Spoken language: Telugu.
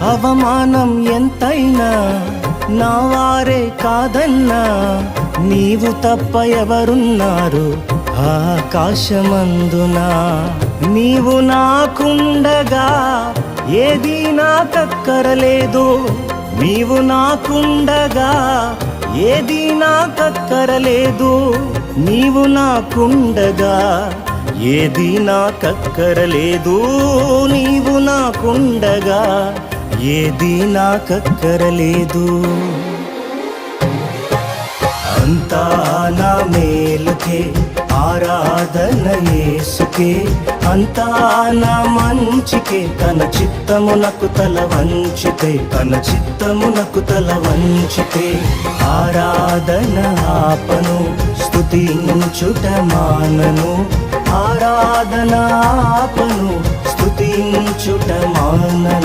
అవమానం ఎంతైనా నా వారే కాదన్నా, నీవు తప్ప ఎవరున్నారు ఆకాశమందున. నీవు నాకుండగా ఏది నాకక్కరలేదు, నీవు నాకుండగా ఏది నాకక్కరలేదు, నీవు నాకుండగా ఏది నాకక్కరలేదు, నీవు నాకుండగా ఏది నాకక్కరలేదు. అంతా నా మేలుకే ఆరాధన యేసుకే, అంతా నా మంచికే. తన చిత్తమునకు తల వంచితే, తన చిత్తమునకు తల వంచితే ఆరాధన ఆపను, స్తుతించుట మానను. ఆరాధన ఆపను, స్తుతించుట మానను.